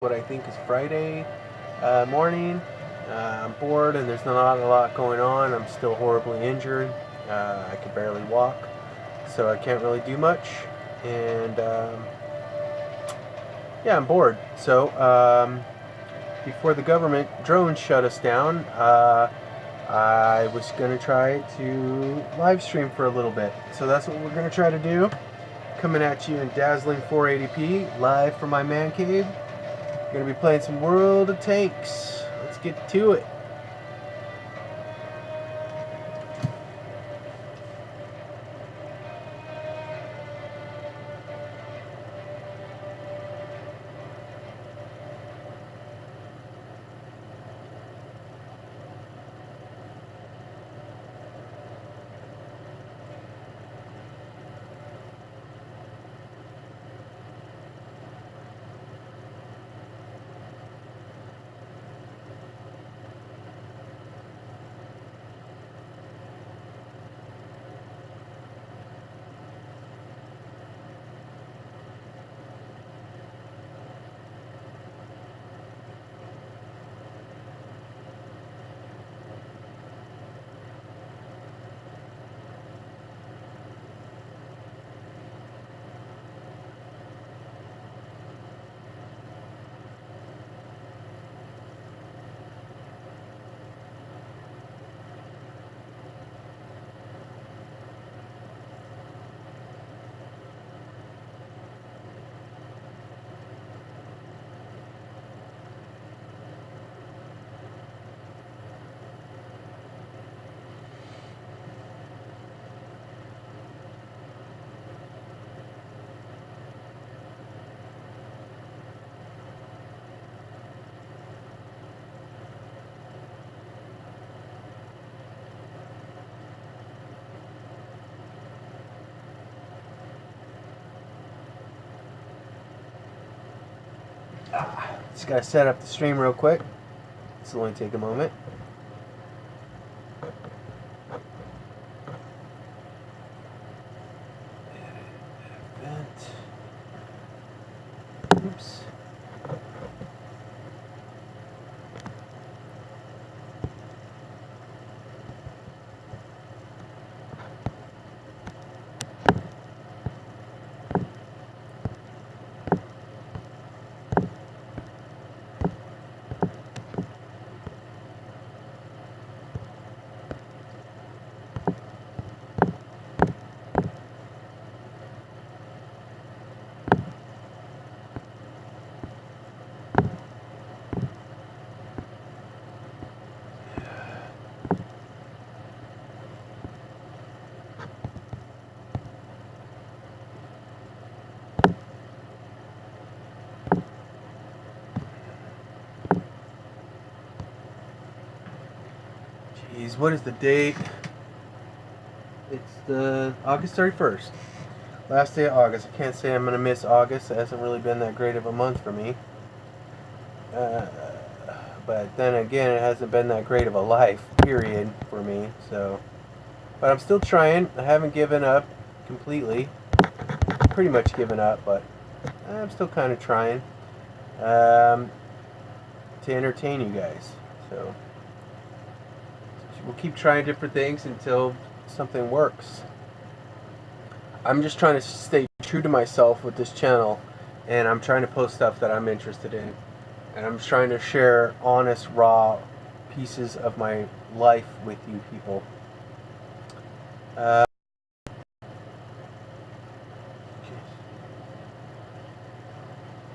What I think is Friday morning. I'm bored and there's not a lot going on. I'm still horribly injured. I can barely walk, so I can't really do much. And yeah, I'm bored. So before the government drones shut us down, I was going to try to live stream for a little bit. So that's what we're going to try to do. Coming at you in dazzling 480p, live from my man cave. We're gonna be playing some World of Tanks. Let's get to it. Just gotta set up the stream real quick. This will only take a moment. Event. Oops. Jeez, what is the date? It's the August 31st. Last day of August. I can't say I'm gonna miss August. It hasn't really been that great of a month for me. But then again, it hasn't been that great of a life, period, for me. So, but I'm still trying. I haven't given up completely. Pretty much given up, but I'm still kind of trying to entertain you guys. So we'll keep trying different things until something works. I'm just trying to stay true to myself with this channel, and I'm trying to post stuff that I'm interested in, and I'm just trying to share honest, raw pieces of my life with you people.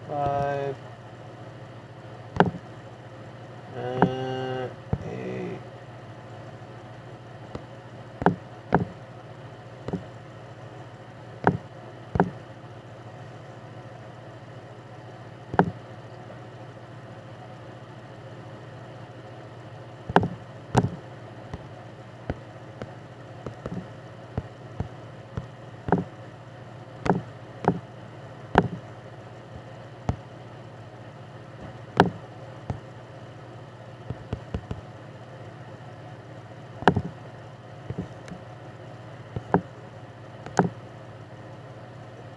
Five. Eight.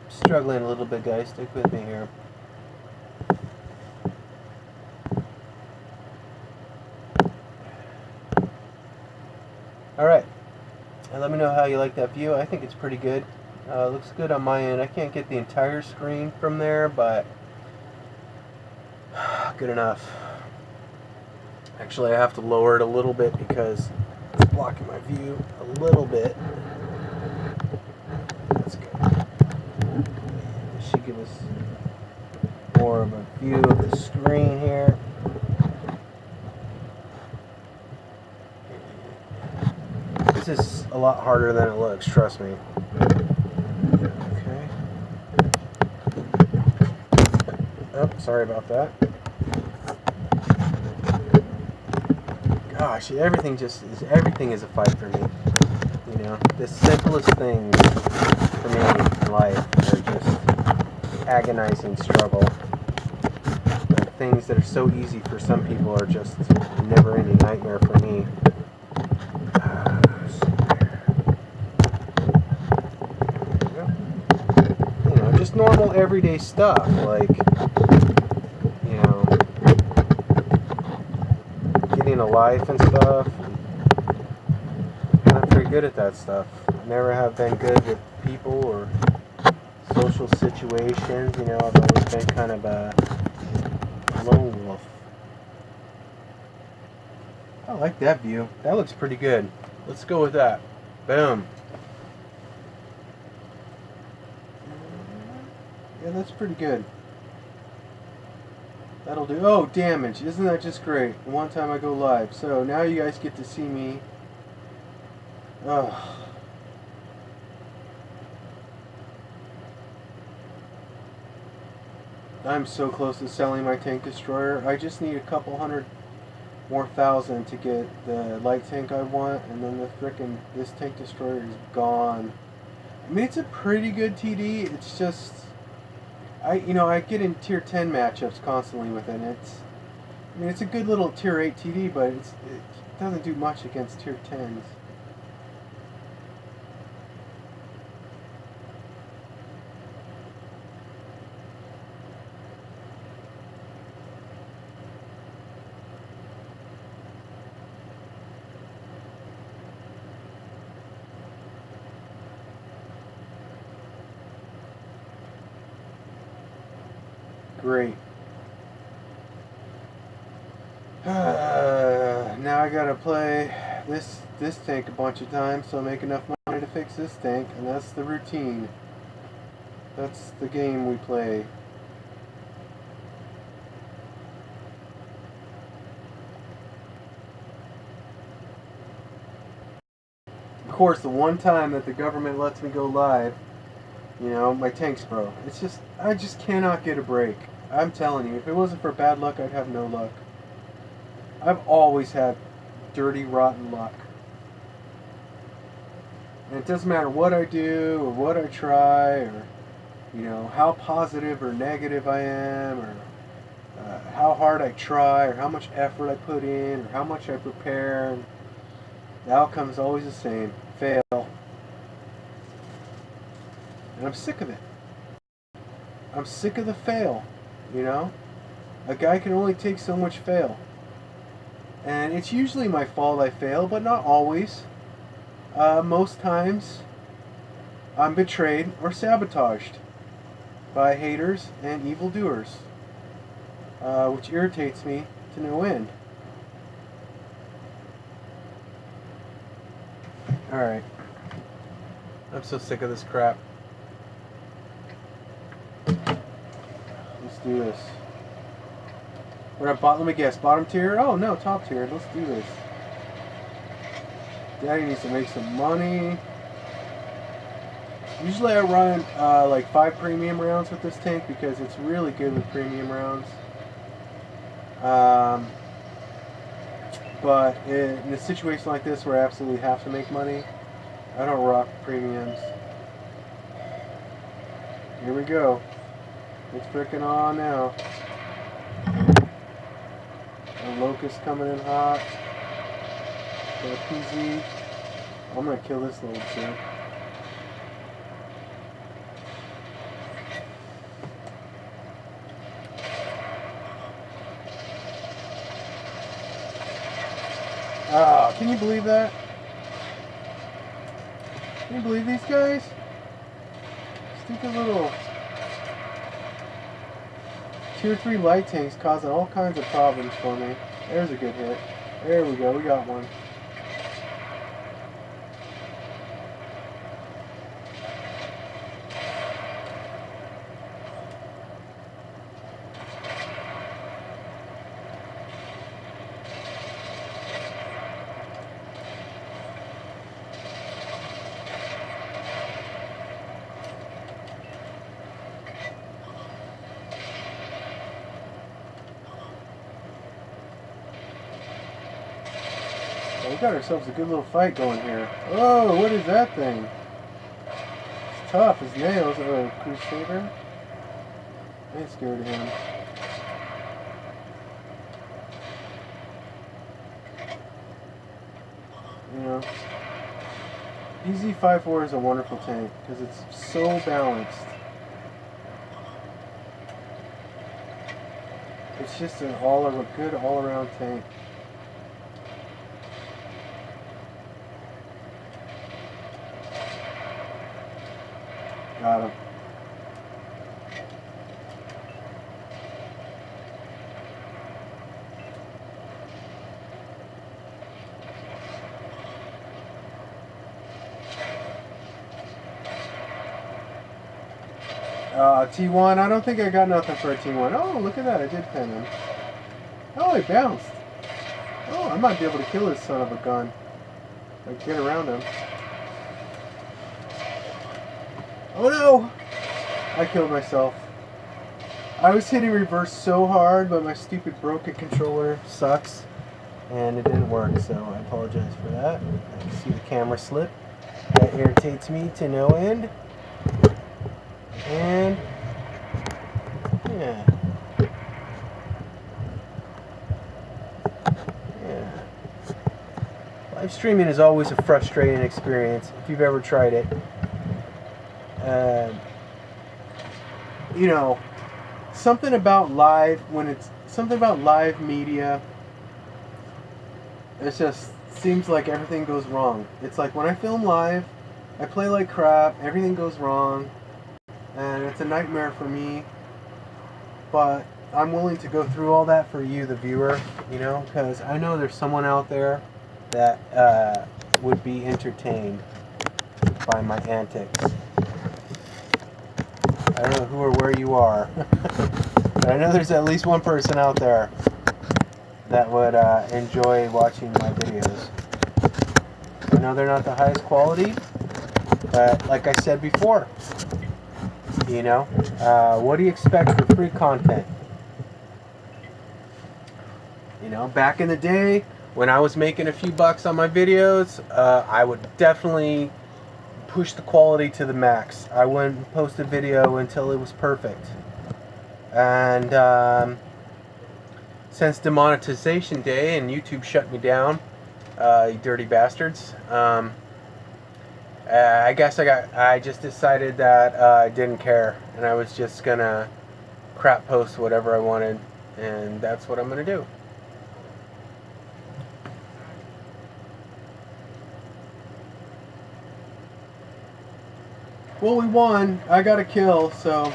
Struggling a little bit, guys. Stick with me here. Alright, and let me know how you like that view. I think it's pretty good. Looks good on my end. I can't get the entire screen from there, but good enough. Actually, I have to lower it a little bit because it's blocking my view a little bit. That's good. This should give us more of a view of the screen here. This is a lot harder than it looks, trust me. Okay. Oh, sorry about that. Gosh, everything is a fight for me. You know, the simplest things for me in life are just agonizing struggle. The things that are so easy for some people are just a never-ending nightmare for me. You know, just normal everyday stuff like, you know, getting a life and stuff. I'm not very good at that stuff. I never have been good with people or social situations. You know, I've always been kind of a lone wolf. I like that view. That looks pretty good. Let's go with that. Boom. Yeah, that's pretty good. That'll do. Oh, damage. Isn't that just great? One time I go live. So now you guys get to see me. Oh. I'm so close to selling my tank destroyer. I just need a couple hundred more thousand to get the light tank I want, and then the frickin' this tank destroyer is gone. I mean, it's a pretty good TD. It's just I get in tier 10 matchups constantly with it. It's a good little tier 8 TD, but it doesn't do much against tier 10s. Great. Now I gotta play this tank a bunch of times so I make enough money to fix this tank, and that's the routine. That's the game we play. Of course, the one time that the government lets me go live, you know, my tank's broke. It's just, I just cannot get a break. I'm telling you, if it wasn't for bad luck, I'd have no luck. I've always had dirty, rotten luck. And it doesn't matter what I do, or what I try, or, you know, how positive or negative I am, or how hard I try, or how much effort I put in, or how much I prepare. The outcome's always the same. Fail. And I'm sick of it. I'm sick of the fail, you know? A guy can only take so much fail. And it's usually my fault I fail, but not always. Most times, I'm betrayed or sabotaged by haters and evildoers, which irritates me to no end. Alright. I'm so sick of this crap. Let's do this. We're at let me guess, bottom tier? Oh no, top tier. Let's do this. Daddy needs to make some money. Usually I run like 5 premium rounds with this tank because it's really good with premium rounds. But in a situation like this where I absolutely have to make money, I don't rock premiums. Here we go. It's freaking on now. A locust coming in hot. Got a PZ. I'm gonna kill this little shit. Ah, can you believe that? Can you believe these guys? Stupid little Tier 3 light tanks causing all kinds of problems for me. There's a good hit. There we go, we got one. We got ourselves a good little fight going here. Oh, what is that thing? It's tough as nails. Oh, Crusader. I ain't scared of him. You know, EZ-54 is a wonderful tank because it's so balanced. It's just an good all-around tank. Got him. T1, I don't think I got nothing for a T1. Oh, look at that, I did pin him. Oh, he bounced. Oh, I might be able to kill this son of a gun. Like, get around him. Oh no! I killed myself. I was hitting reverse so hard, but my stupid broken controller sucks. And it didn't work, so I apologize for that. I can see the camera slip. That irritates me to no end. And yeah. Live streaming is always a frustrating experience if you've ever tried it. You know, something about live media, it just seems like everything goes wrong. It's like when I film live, I play like crap, everything goes wrong, and it's a nightmare for me, but I'm willing to go through all that for you, the viewer, you know, because I know there's someone out there that would be entertained by my antics. I don't know who or where you are, but I know there's at least one person out there that would enjoy watching my videos. I know they're not the highest quality, but like I said before, you know, what do you expect for free content? You know, back in the day, when I was making a few bucks on my videos, I would definitely push the quality to the max. I wouldn't post a video until it was perfect. And since demonetization day and YouTube shut me down, you dirty bastards, I guess I just decided that I didn't care, and I was just gonna crap post whatever I wanted, and that's what I'm gonna do. Well, we won. I got a kill, so.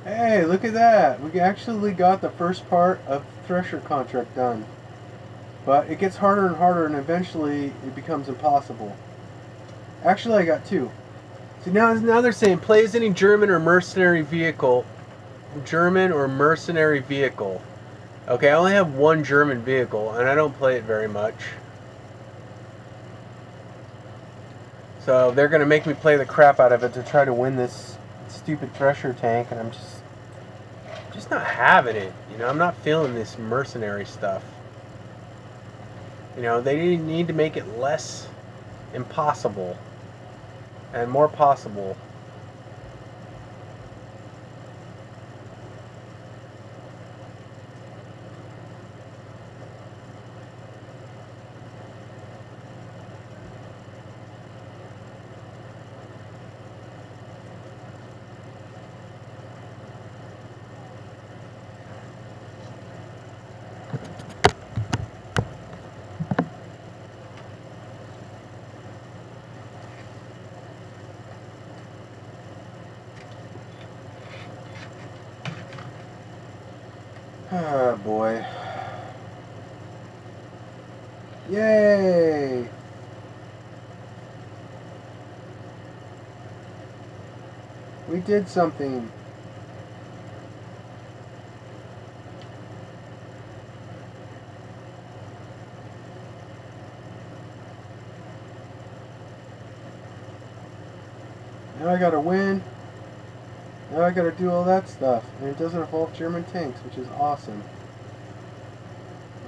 Hey, look at that. We actually got the first part of the Thresher contract done. But it gets harder and harder, and eventually it becomes impossible. Actually, I got two. See, now they're saying play as any German or mercenary vehicle. German or mercenary vehicle. Okay, I only have one German vehicle, and I don't play it very much. So they're going to make me play the crap out of it to try to win this stupid thresher tank, and I'm just not having it. You know, I'm not feeling this mercenary stuff. You know, they need to make it less impossible and more possible. Oh boy. Yay! We did something. Now I gotta win. Now I gotta do all that stuff. And it doesn't involve German tanks, which is awesome.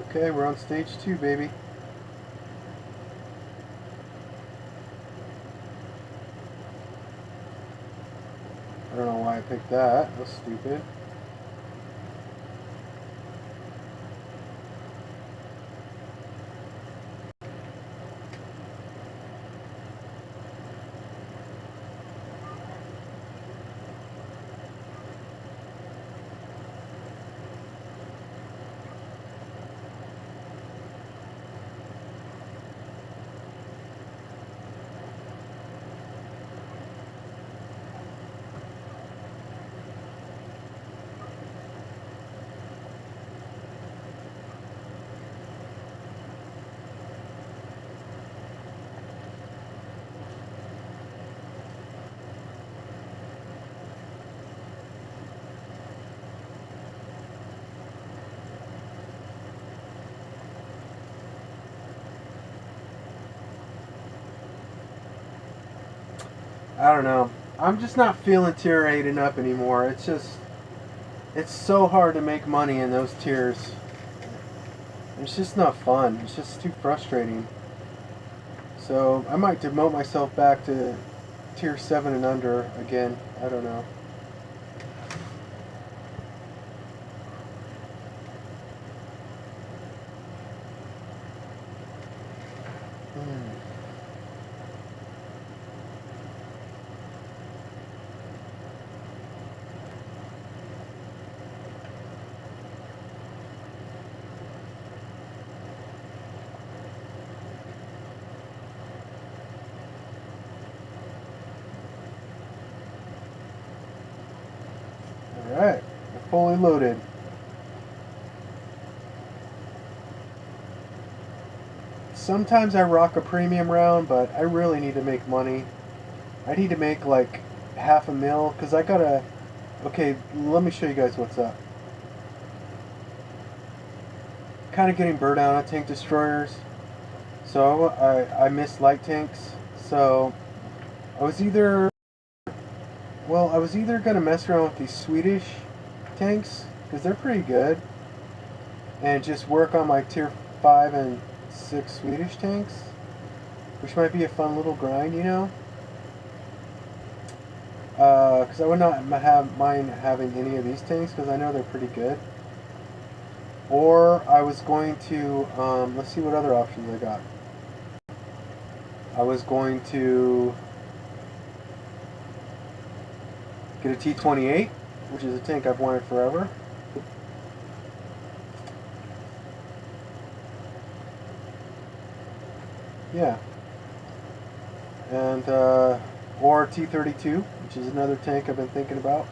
Okay, we're on stage 2, baby. I don't know why I picked that. That's stupid. I don't know. I'm just not feeling tier 8 and up anymore. It's so hard to make money in those tiers. It's just not fun. It's just too frustrating. So I might demote myself back to tier 7 and under again. I don't know. Alright, we're fully loaded. Sometimes I rock a premium round, but I really need to make money. I need to make like $500,000 because I gotta. Okay, let me show you guys what's up. Kind of getting burnt out on tank destroyers, so I miss light tanks. So I was either gonna mess around with these Swedish tanks because they're pretty good, and just work on my tier 5 and 6 Swedish tanks, which might be a fun little grind, you know. Because I would not mind having any of these tanks because I know they're pretty good. Or I was going to, let's see what other options I got. I was going to get a T-28, which is a tank I've wanted forever. Yeah. And, or T-32, which is another tank I've been thinking about.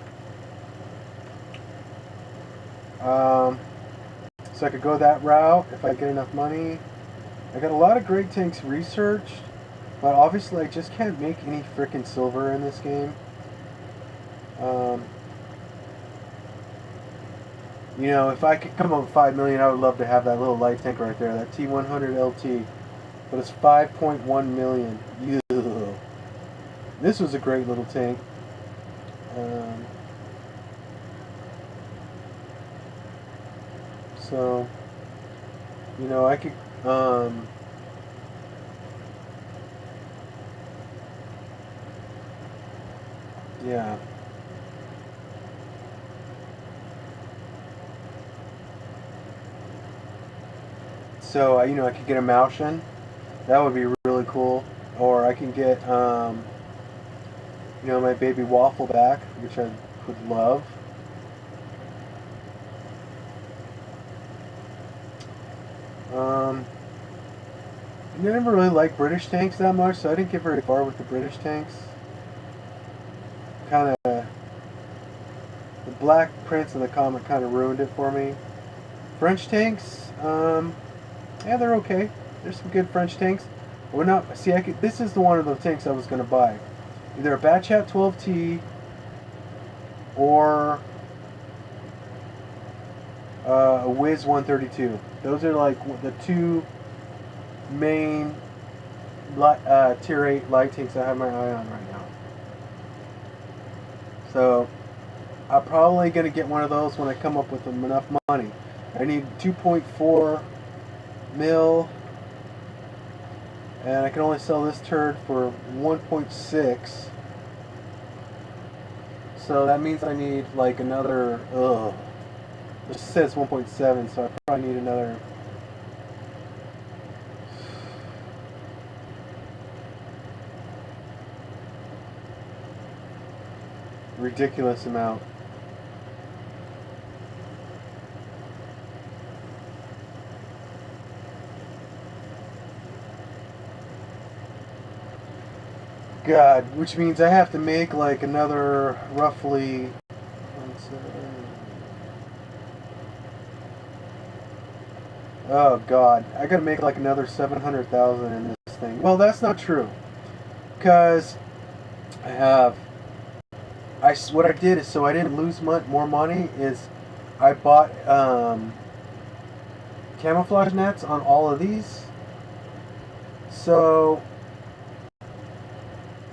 So I could go that route if I get enough money. I got a lot of great tanks researched. But obviously, I just can't make any freaking silver in this game. Um, you know, if I could come up with 5 million, I would love to have that little light tank right there, that T100 LT. But it's 5.1 million. Ew. This was a great little tank. So, you know, I could, yeah. So, you know, I could get a Malshin. That would be really cool. Or I can get, you know, my baby Waffle back, which I would love. I never really liked British tanks that much, so I didn't get very far with the British tanks. Kind of, the Black Prince and the Comet kind of ruined it for me. French tanks, yeah, they're okay. There's some good French tanks. We're not, see, this is the one of the tanks I was going to buy. Either a Batchat 12T or a Wiz 132. Those are like the two main tier 8 light tanks I have my eye on right now. So I'm probably going to get one of those when I come up with enough money. I need 2.4 mil, and I can only sell this turd for 1.6. So that means I need like another, it says 1.7, so I probably need another ridiculous amount. God, which means I have to make like another roughly, oh God, I gotta make like another 700,000 in this thing. Well, that's not true, because I have, what I did is, so I didn't lose more money, is I bought camouflage nets on all of these. So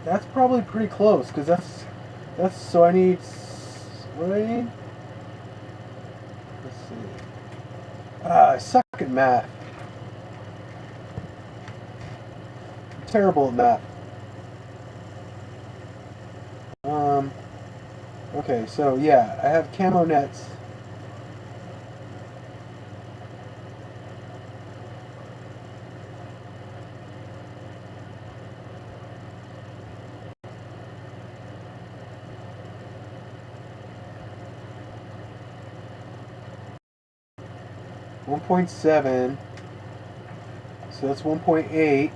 that's probably pretty close, because that's so I need, what do I need? Let's see. I suck at math. I'm terrible at math. Okay, so yeah, I have camo nets. $1.7, so that's 1.8.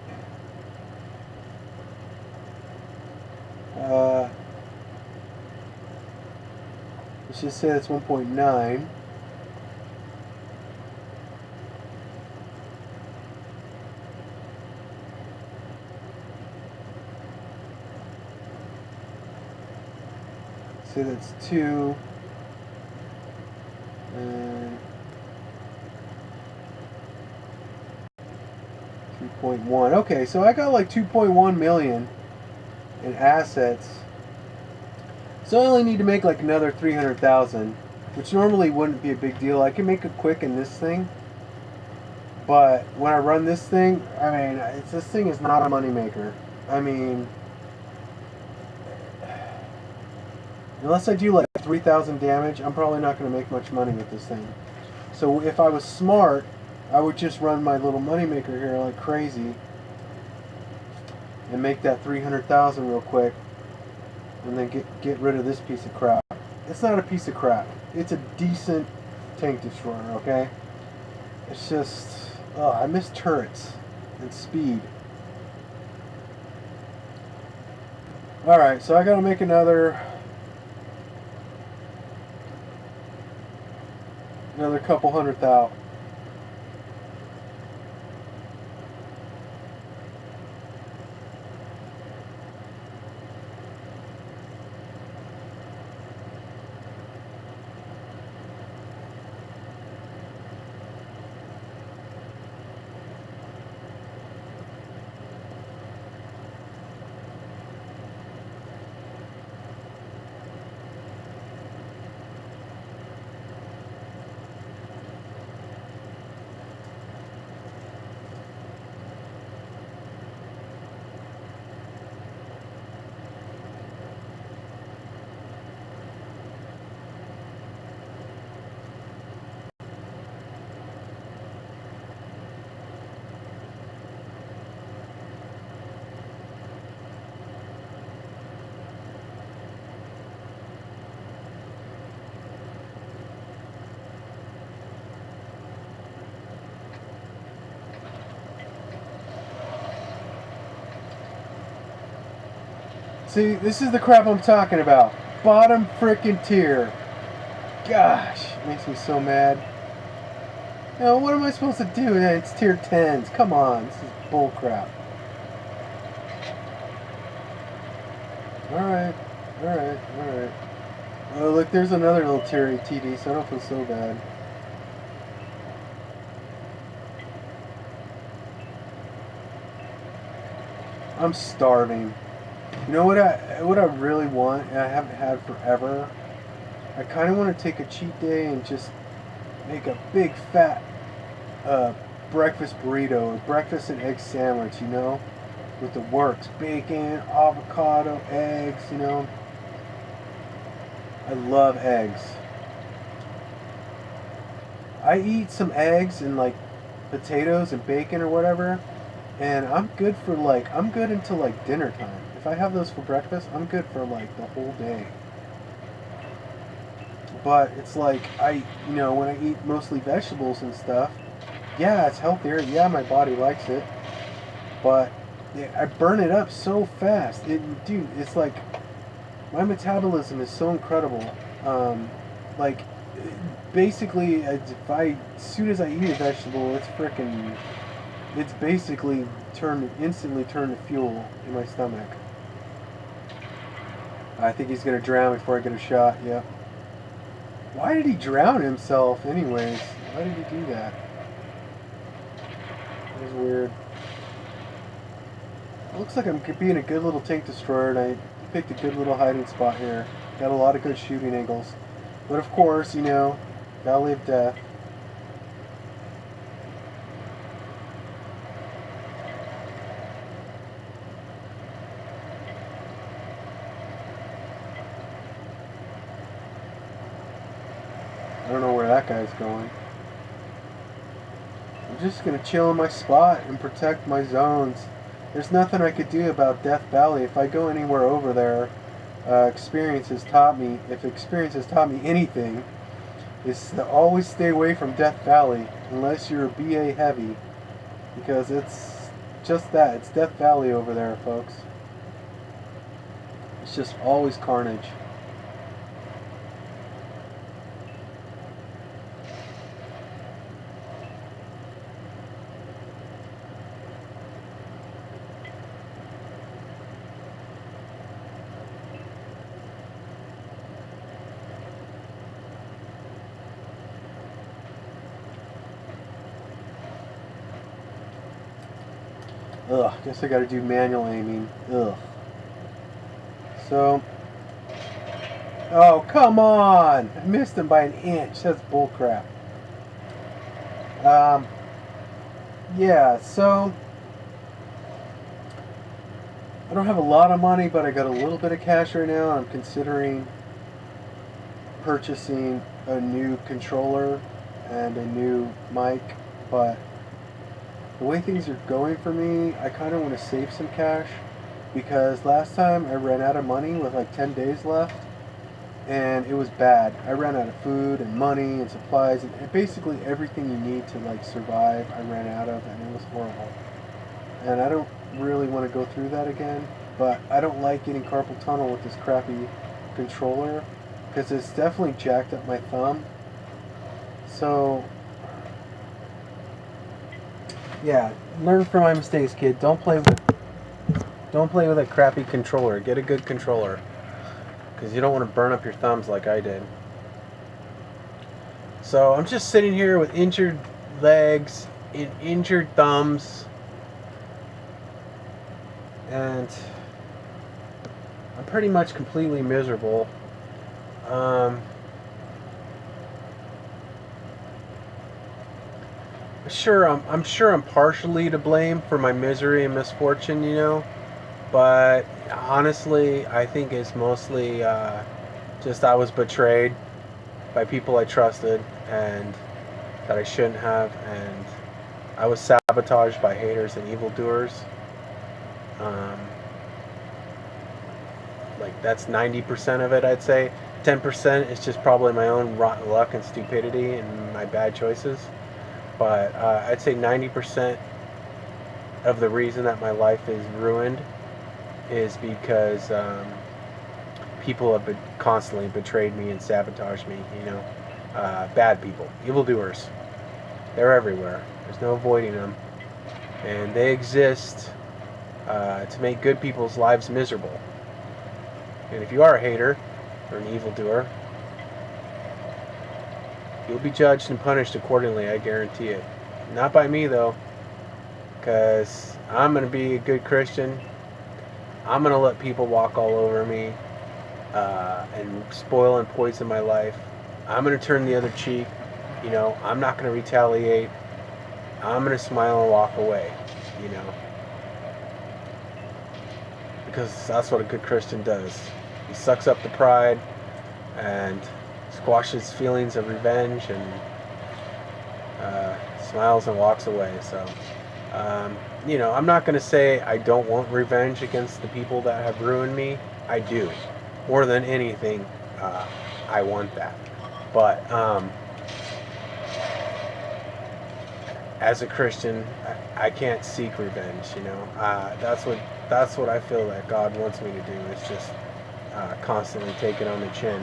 Let's just say that's 1.9. Say that's 2. And 2.1. Okay, so I got like 2.1 million in assets. So I only need to make like another 300,000, which normally wouldn't be a big deal. I can make it quick in this thing, but when I run this thing, I mean, this thing is not a moneymaker. I mean, unless I do like 3,000 damage, I'm probably not going to make much money with this thing. So if I was smart, I would just run my little moneymaker here like crazy and make that 300,000 real quick, and then get rid of this piece of crap. It's not a piece of crap. It's a decent tank destroyer, okay? It's just, oh, I miss turrets and speed. Alright, so I gotta make another couple 100,000. See, this is the crap I'm talking about. Bottom frickin' tier. Gosh, it makes me so mad. Now, what am I supposed to do? It's tier 10s. Come on, this is bull crap. Alright, alright, alright. Oh, look, there's another little tier TD, so I don't feel so bad. I'm starving. You know what I really want, and I haven't had forever? I kind of want to take a cheat day and just make a big fat breakfast burrito, a breakfast and egg sandwich, you know? With the works. Bacon, avocado, eggs, you know? I love eggs. I eat some eggs and like potatoes and bacon or whatever, and I'm good for like, I'm good until like dinner time. If I have those for breakfast, I'm good for like the whole day. But it's like, you know, when I eat mostly vegetables and stuff, yeah, it's healthier. Yeah, my body likes it. But I burn it up so fast. Dude, it's like, my metabolism is so incredible. Like, basically, as soon as I eat a vegetable, it's basically instantly turned to fuel in my stomach. I think he's gonna drown before I get a shot, yeah. Why did he drown himself anyways? Why did he do that? That was weird. It looks like I'm being a good little tank destroyer, and I picked a good little hiding spot here. Got a lot of good shooting angles. But of course, you know, Valley of Death. I don't know where that guy's going. I'm just going to chill in my spot and protect my zones. There's nothing I could do about Death Valley. If I go anywhere over there, experience has taught me anything, is to always stay away from Death Valley unless you're a BA heavy, because it's just that. It's Death Valley over there, folks. It's just always carnage. Ugh, guess I gotta do manual aiming. Ugh. So, oh, come on! I missed him by an inch. That's bullcrap. Yeah, so, I don't have a lot of money, but I got a little bit of cash right now. I'm considering purchasing a new controller and a new mic, but the way things are going for me, I kind of want to save some cash, because last time I ran out of money with like 10 days left, and it was bad. I ran out of food and money and supplies and basically everything you need to like survive. I ran out of, and it was horrible. And I don't really want to go through that again, but I don't like getting carpal tunnel with this crappy controller, because it's definitely jacked up my thumb. So yeah, learn from my mistakes, kid. Don't play with a crappy controller. Get a good controller, because you don't want to burn up your thumbs like I did. So I'm just sitting here with injured legs, injured thumbs, and I'm pretty much completely miserable. I'm sure I'm partially to blame for my misery and misfortune, you know, but honestly, I think it's mostly just I was betrayed by people I trusted and that I shouldn't have, and I was sabotaged by haters and evildoers. Like, that's 90% of it, I'd say. 10% is just probably my own rotten luck and stupidity and my bad choices. But I'd say 90% of the reason that my life is ruined is because people have constantly betrayed me and sabotaged me. Bad people, evildoers. They're everywhere. There's no avoiding them, and they exist to make good people's lives miserable. And if you are a hater or an evildoer, you'll be judged and punished accordingly. I guarantee it. Not by me though, because I'm gonna be a good Christian. I'm gonna let people walk all over me and spoil and poison my life. I'm gonna turn the other cheek. I'm not gonna retaliate. I'm gonna smile and walk away. Because that's what a good Christian does. He sucks up the pride and squashes feelings of revenge and smiles and walks away. So, I'm not going to say I don't want revenge against the people that have ruined me. I do. More than anything, I want that. But as a Christian, I can't seek revenge. That's what I feel that God wants me to do. Is just constantly take it on the chin.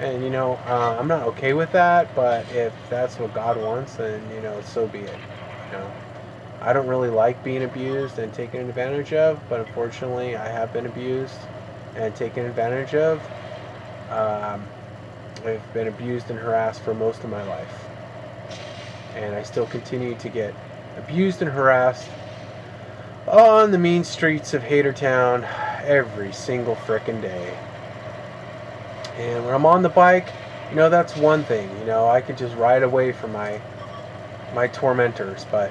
And I'm not okay with that, but if that's what God wants, then so be it. I don't really like being abused and taken advantage of, but unfortunately I have been abused and taken advantage of. I've been abused and harassed for most of my life, and I still continue to get abused and harassed on the mean streets of Hatertown every single frickin' day. And when I'm on the bike, that's one thing. I could just ride away from my tormentors. But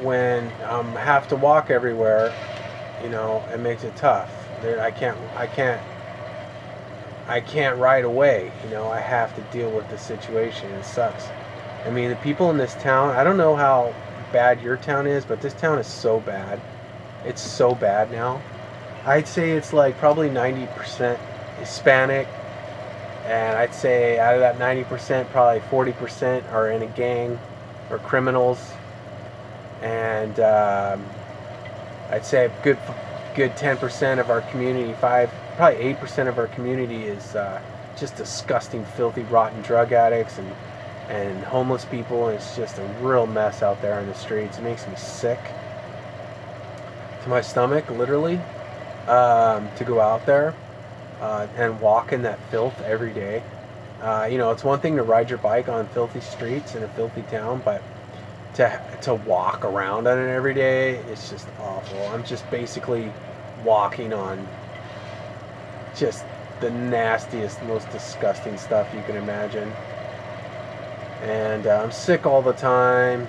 when I have to walk everywhere, it makes it tough. I can't ride away. I have to deal with the situation. It sucks. I mean, the people in this town, I don't know how bad your town is, but this town is so bad. It's so bad now. I'd say it's like probably 90% Hispanic, and I'd say out of that 90%, probably 40% are in a gang or criminals, and I'd say a good 10% of our community, probably 8% of our community is just disgusting, filthy, rotten drug addicts and homeless people, and it's just a real mess out there on the streets. It makes me sick to my stomach, literally, to go out there and walk in that filth every day. It's one thing to ride your bike on filthy streets in a filthy town, but to walk around on it every day, it's just awful. I'm just basically walking on just the nastiest, most disgusting stuff you can imagine. And I'm sick all the time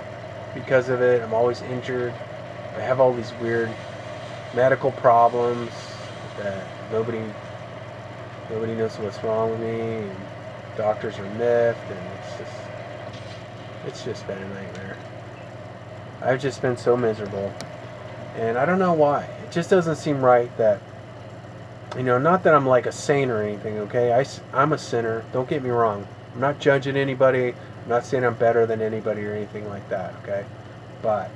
because of it. I'm always injured. I have all these weird medical problems that nobody knows what's wrong with me, and doctors are miffed, and it's just been a nightmare. I've just been so miserable, and I don't know why. It just doesn't seem right that, not that I'm like a saint or anything, okay? I'm a sinner, don't get me wrong. I'm not judging anybody. I'm not saying I'm better than anybody or anything like that, okay? But,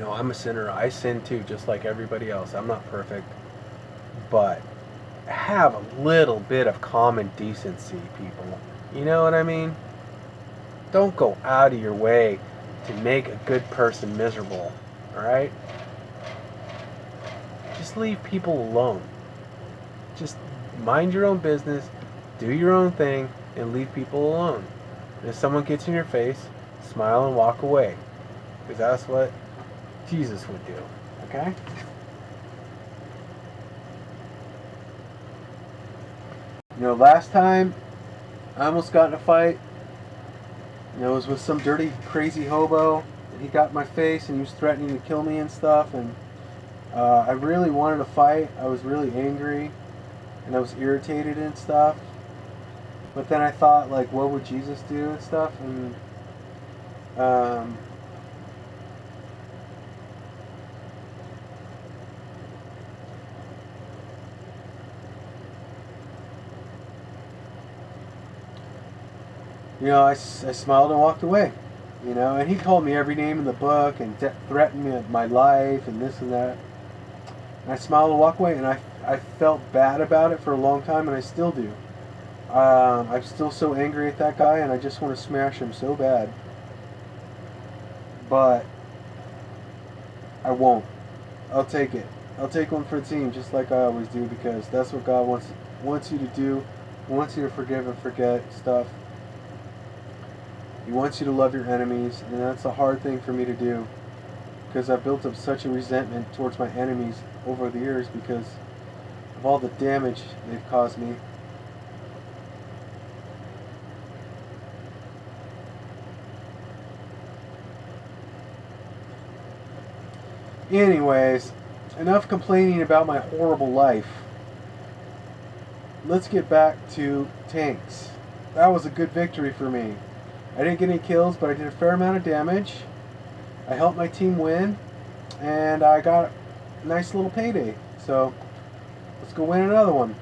I'm a sinner. I sin too, just like everybody else. I'm not perfect. But have a little bit of common decency, people. You know what I mean? Don't go out of your way to make a good person miserable, alright? Just leave people alone. Just mind your own business, do your own thing, and leave people alone. And if someone gets in your face, smile and walk away. Because that's what Jesus would do, okay? Last time I almost got in a fight, it was with some dirty, crazy hobo. He got in my face and he was threatening to kill me and stuff. And I really wanted to fight. I was really angry and I was irritated and stuff. But then I thought, like, what would Jesus do and stuff? And I smiled and walked away. And he called me every name in the book and threatened me with my life and this and that. And I smiled and walk away, and I felt bad about it for a long time, and I still do. I'm still so angry at that guy, and I just want to smash him so bad. But I won't. I'll take it. I'll take one for the team, just like I always do, because that's what God wants you to do. He wants you to forgive and forget stuff. He wants you to love your enemies, and that's a hard thing for me to do, because I've built up such a resentment towards my enemies over the years because of all the damage they've caused me. Anyways, enough complaining about my horrible life. Let's get back to tanks. That was a good victory for me. I didn't get any kills, but I did a fair amount of damage. I helped my team win, and I got a nice little payday. So, let's go win another one.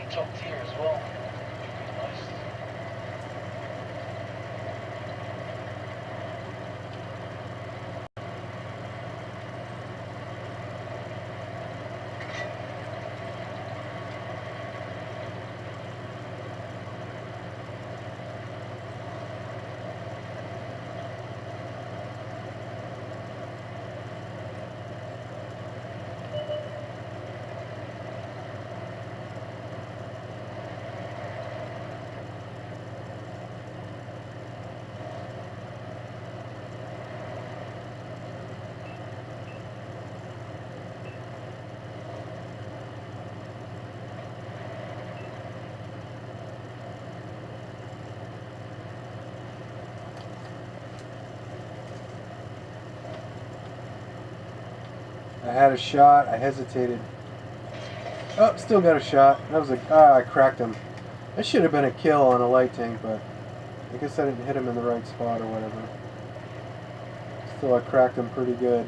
Top tier as well. Nice. I had a shot. I hesitated. Oh, still got a shot. That was I cracked him. That should have been a kill on a light tank, but I guess I didn't hit him in the right spot or whatever. Still, I cracked him pretty good.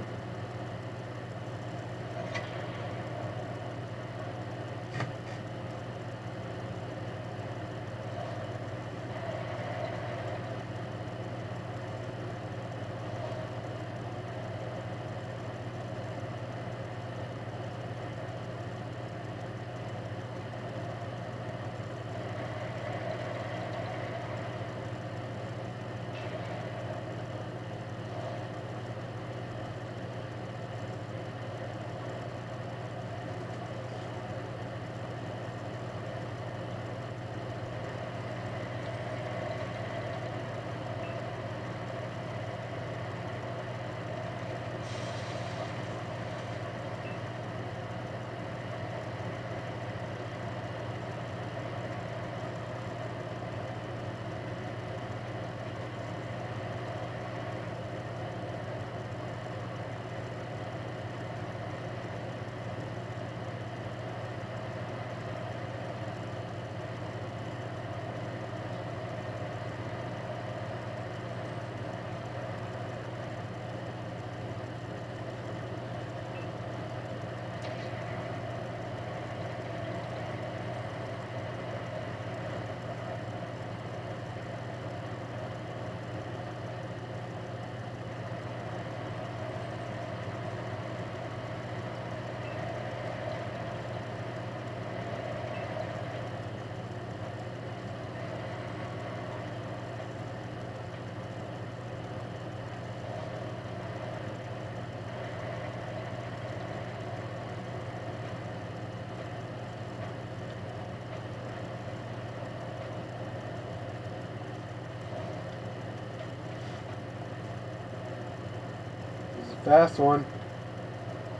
Fast one.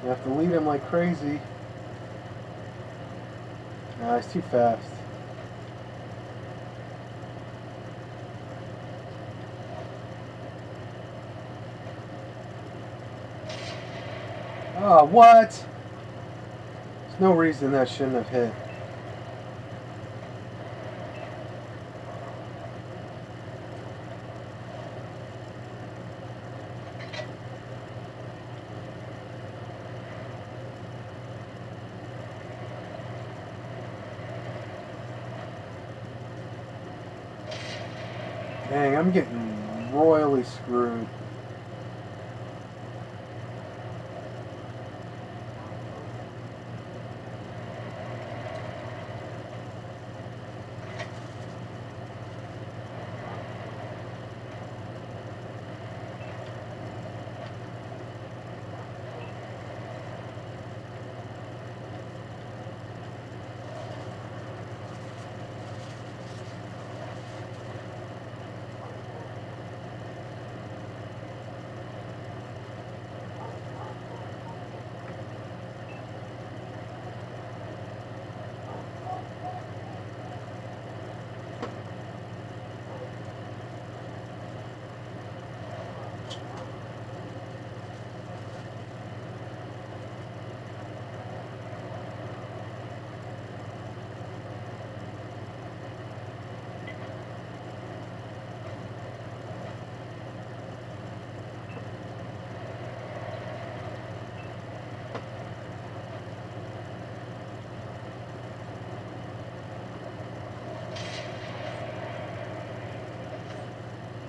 You have to lead him like crazy. Nah, he's too fast. Oh, what? There's no reason that shouldn't have hit. Dang, I'm getting royally screwed.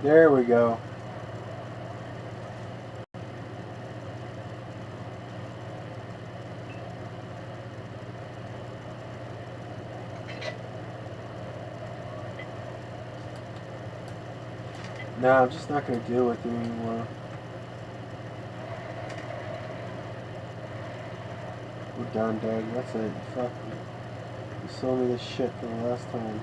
There we go. Nah, I'm just not going to deal with you anymore. We're done, Doug. That's it. Fuck me. You sold me this shit for the last time.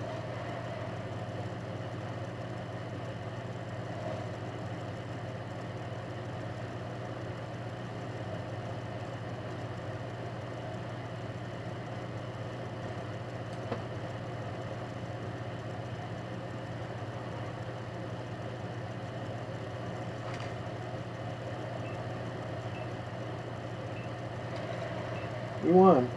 We won.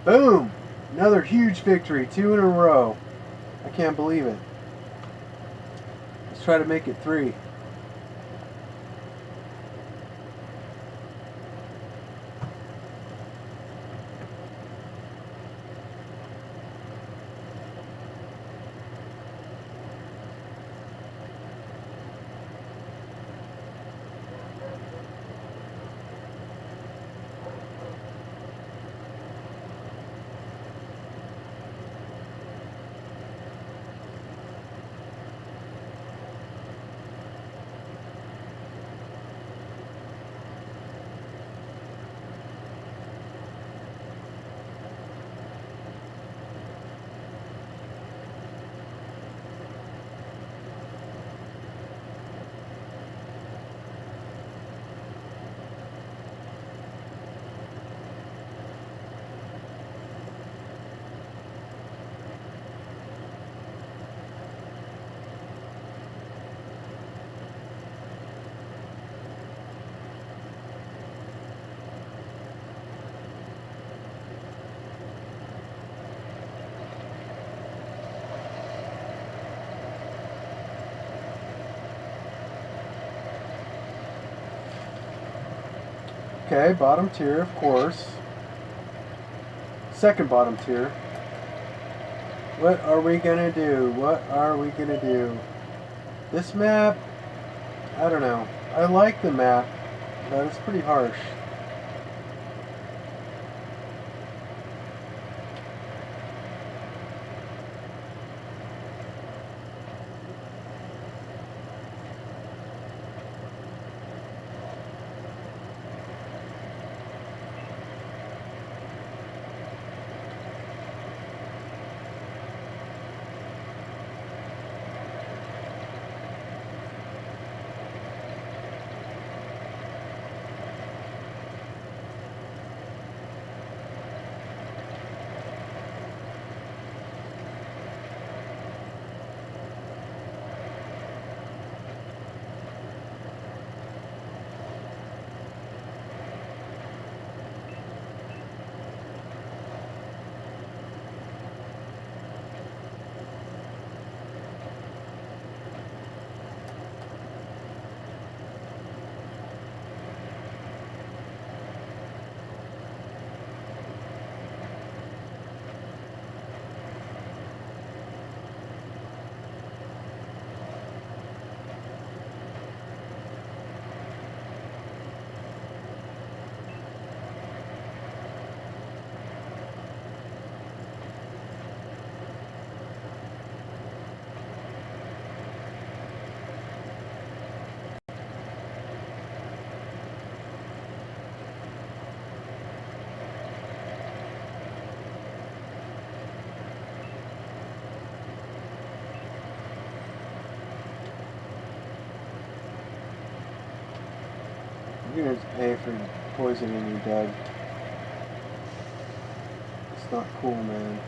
Boom! Another huge victory, 2 in a row. I can't believe it. Let's try to make it 3. Okay, bottom tier, of course. Second bottom tier. What are we gonna do? What are we gonna do? This map, I don't know. I like the map, but it's pretty harsh. Here's A for poisoning you, Doug. It's not cool, man.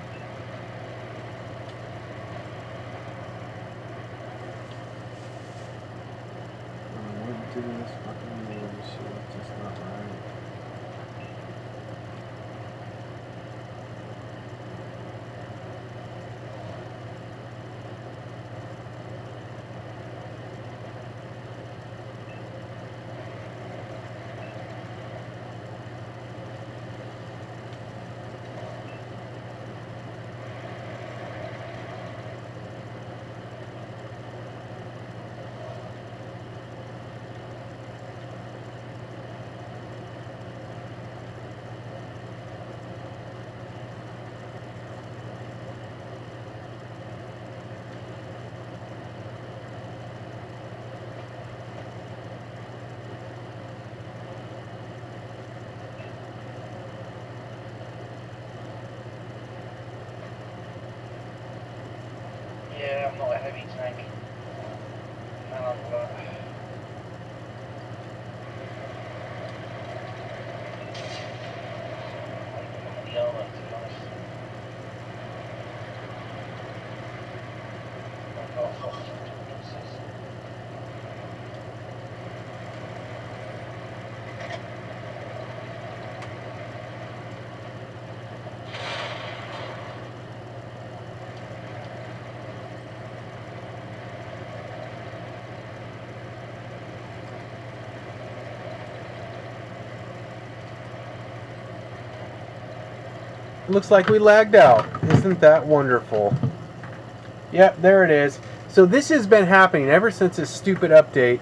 What did this fucking name? Shit, it's just not right. Yeah, I'm not a heavy tank. And I'm the armour, to be honest. I've got hostage pieces. Looks like we lagged out. Isn't that wonderful? Yep, there it is. So this has been happening ever since this stupid update.